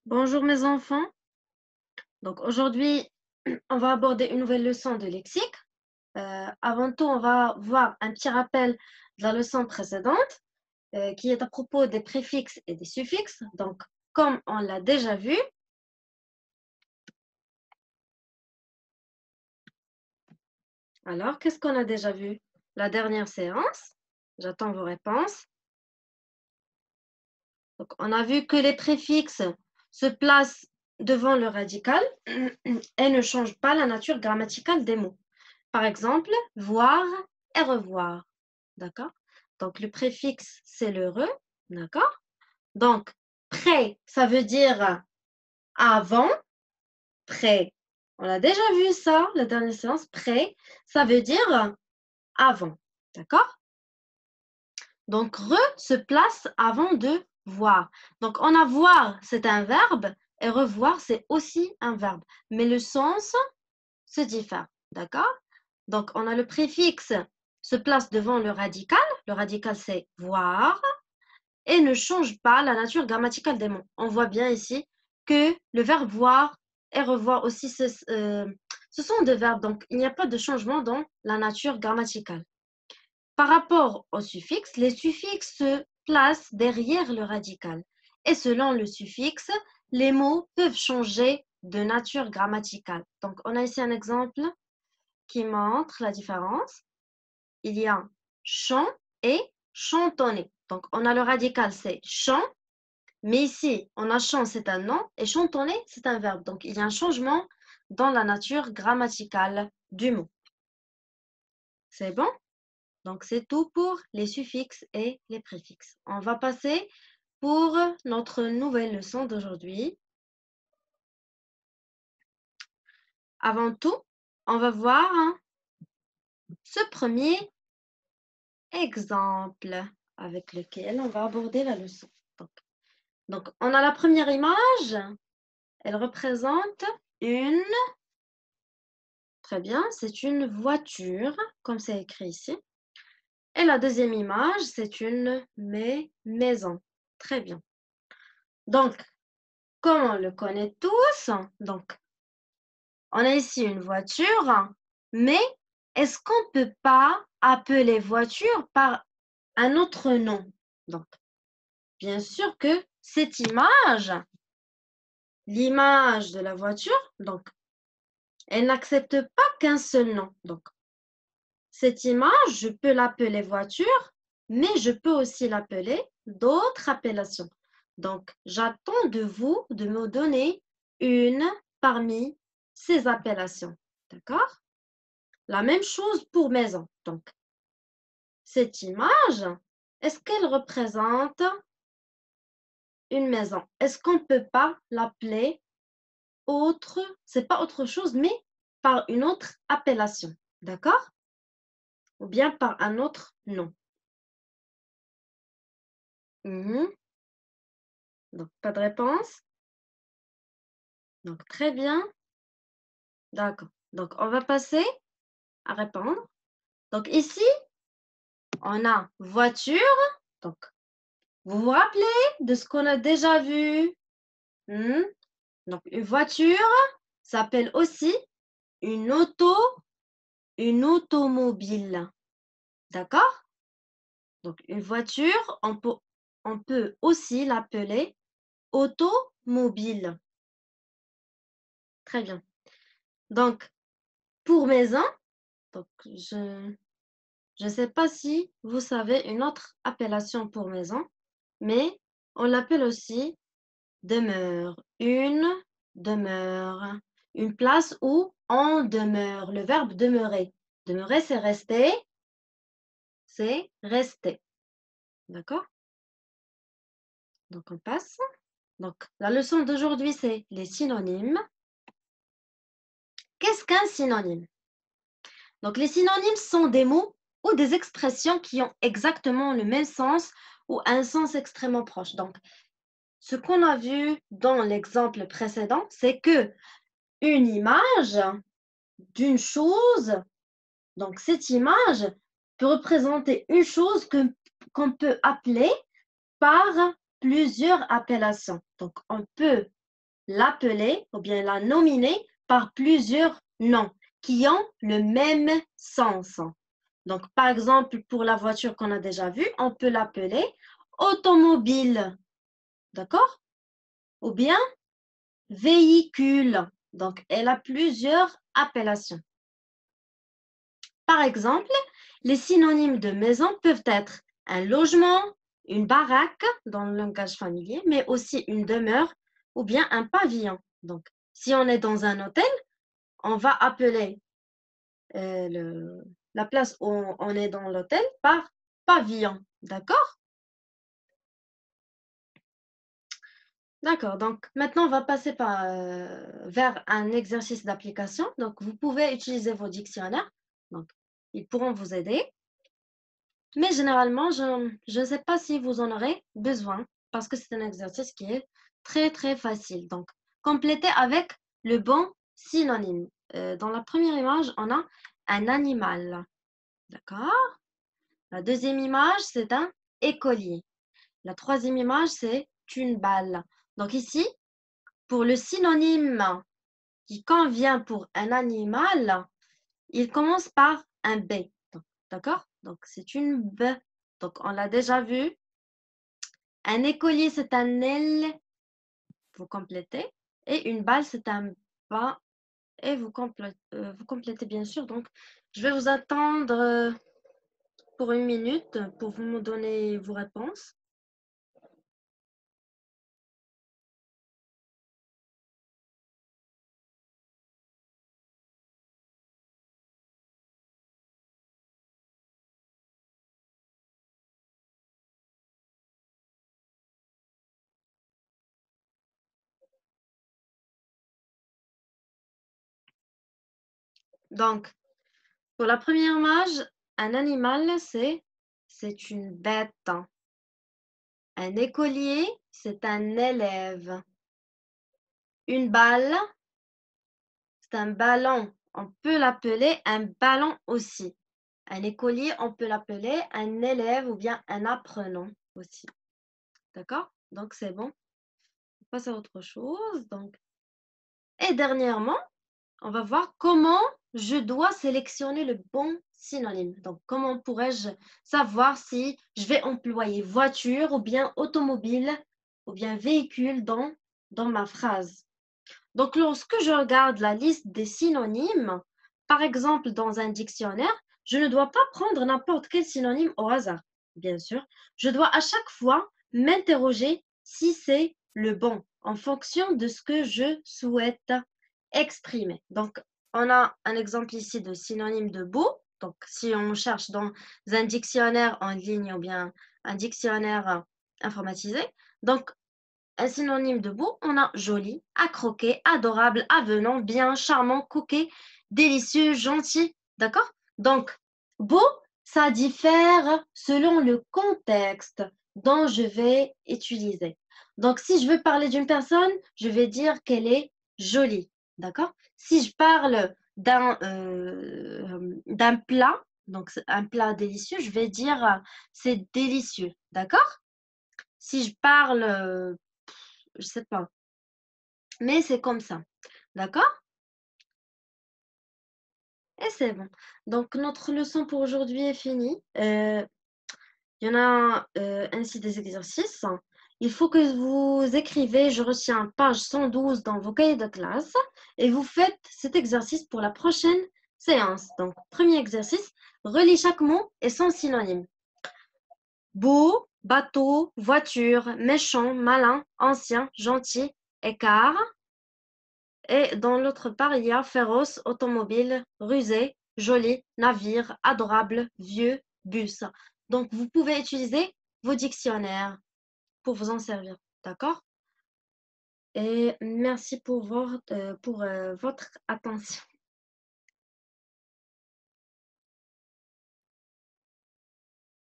Bonjour mes enfants. Donc aujourd'hui, on va aborder une nouvelle leçon de lexique. Avant tout, on va voir un petit rappel de la leçon précédente qui est à propos des préfixes et des suffixes. Donc, comme on l'a déjà vu, alors qu'est-ce qu'on a déjà vu la dernière séance? J'attends vos réponses. Donc, on a vu que les préfixes se placent devant le radical et ne changent pas la nature grammaticale des mots. Par exemple, voir et revoir. D'accord? Donc, le préfixe, c'est le re. D'accord? Donc, près, ça veut dire avant. Près. On a déjà vu ça, la dernière séance. Près, ça veut dire avant. D'accord? Donc, re se place avant de voir. Donc, on a voir, c'est un verbe, et revoir, c'est aussi un verbe. Mais le sens se diffère. D'accord? Donc, on a le préfixe se place devant le radical. Le radical, c'est voir et ne change pas la nature grammaticale des mots. On voit bien ici que le verbe voir et revoir aussi, ce sont des verbes. Donc, il n'y a pas de changement dans la nature grammaticale. Par rapport aux suffixes, les suffixes se placent derrière le radical. Et selon le suffixe, les mots peuvent changer de nature grammaticale. Donc, on a ici un exemple qui montre la différence. Il y a chant et chantonner. Donc, on a le radical, c'est chant, mais ici, on a chant, c'est un nom, et chantonner, c'est un verbe. Donc, il y a un changement dans la nature grammaticale du mot. C'est bon? Donc, c'est tout pour les suffixes et les préfixes. On va passer pour notre nouvelle leçon d'aujourd'hui. Avant tout, on va voir ce premier exemple avec lequel on va aborder la leçon. Donc, on a la première image. Elle représente une, très bien, c'est une voiture, comme c'est écrit ici. Et la deuxième image, c'est une maison. Très bien. Donc, comme on le connaît tous, donc, on a ici une voiture, mais est-ce qu'on ne peut pas appeler voiture par un autre nom? Donc, bien sûr que cette image, l'image de la voiture, donc, elle n'accepte pas qu'un seul nom. Donc, cette image, je peux l'appeler voiture, mais je peux aussi l'appeler d'autres appellations. Donc, j'attends de vous de me donner une parmi ces appellations. D'accord? La même chose pour maison. Donc, cette image, est-ce qu'elle représente une maison? Est-ce qu'on ne peut pas l'appeler autre, c'est pas autre chose, mais par une autre appellation? D'accord? Ou bien par un autre nom. Donc, pas de réponse. Donc, très bien. D'accord. Donc, on va passer à répondre. Donc, ici, on a voiture. Donc, vous vous rappelez de ce qu'on a déjà vu? Hmm? Donc, une voiture s'appelle aussi une auto, une automobile. D'accord? Donc, une voiture, on peut aussi l'appeler automobile. Très bien. Donc, pour maison, donc je ne sais pas si vous savez une autre appellation pour maison, mais on l'appelle aussi demeure. Une demeure. Une place où on demeure. Le verbe demeurer. Demeurer, c'est rester. C'est rester. D'accord? Donc, on passe. Donc, la leçon d'aujourd'hui, c'est les synonymes. Qu'est-ce qu'un synonyme? Donc, les synonymes sont des mots ou des expressions qui ont exactement le même sens ou un sens extrêmement proche. Donc, ce qu'on a vu dans l'exemple précédent, c'est que une image d'une chose, donc cette image peut représenter une chose qu'on peut appeler par plusieurs appellations. Donc, on peut l'appeler ou bien la nominer par plusieurs noms qui ont le même sens. Donc, par exemple, pour la voiture qu'on a déjà vue, on peut l'appeler automobile, d'accord? Ou bien véhicule. Donc, elle a plusieurs appellations. Par exemple, les synonymes de maison peuvent être un logement, une baraque dans le langage familier, mais aussi une demeure ou bien un pavillon. Donc, si on est dans un hôtel, on va appeler la place où on est dans l'hôtel par pavillon. D'accord? D'accord. Donc, maintenant, on va passer vers un exercice d'application. Donc, vous pouvez utiliser vos dictionnaires. Donc, ils pourront vous aider. Mais généralement, je ne sais pas si vous en aurez besoin parce que c'est un exercice qui est très, très facile. Donc, complétez avec le bon synonyme. Dans la première image, on a un animal. D'accord? La deuxième image, c'est un écolier. La troisième image, c'est une balle. Donc ici, pour le synonyme qui convient pour un animal, il commence par un B. D'accord? Donc c'est une B. Donc on l'a déjà vu. Un écolier, c'est un L. Vous complétez. Et une balle, c'est un BA. Et vous complétez bien sûr. Donc je vais vous attendre pour 1 minute pour vous me donner vos réponses. Donc, pour la première image, un animal, c'est une bête. Un écolier, c'est un élève. Une balle, c'est un ballon. On peut l'appeler un ballon aussi. Un écolier, on peut l'appeler un élève ou bien un apprenant aussi. D'accord? Donc, c'est bon. On passe à autre chose. Donc, et dernièrement, on va voir comment je dois sélectionner le bon synonyme. Donc, comment pourrais-je savoir si je vais employer voiture ou bien automobile ou bien véhicule dans ma phrase. Donc, lorsque je regarde la liste des synonymes, par exemple dans un dictionnaire, je ne dois pas prendre n'importe quel synonyme au hasard. Bien sûr, je dois à chaque fois m'interroger si c'est le bon en fonction de ce que je souhaite exprimer. Donc, on a un exemple ici de synonyme de beau. Donc, si on cherche dans un dictionnaire en ligne ou bien un dictionnaire informatisé, donc un synonyme de beau, on a joli, à croquer, adorable, avenant, bien, charmant, coquet, délicieux, gentil. D'accord? Donc, beau, ça diffère selon le contexte dont je vais utiliser. Donc, si je veux parler d'une personne, je vais dire qu'elle est jolie. D'accord? Si je parle d'un plat, donc un plat délicieux, je vais dire c'est délicieux. D'accord? Si je parle je sais pas. Mais c'est comme ça. D'accord? Et c'est bon. Donc, notre leçon pour aujourd'hui est finie. Il y en a ainsi des exercices. Il faut que vous écrivez, je retiens page 112 dans vos cahiers de classe et vous faites cet exercice pour la prochaine séance. Donc, premier exercice, relis chaque mot et son synonyme. Beau, bateau, voiture, méchant, malin, ancien, gentil, écart. Et dans l'autre part, il y a féroce, automobile, rusé, joli, navire, adorable, vieux, bus. Donc, vous pouvez utiliser vos dictionnaires pour vous en servir. D'accord? Et merci pour votre attention.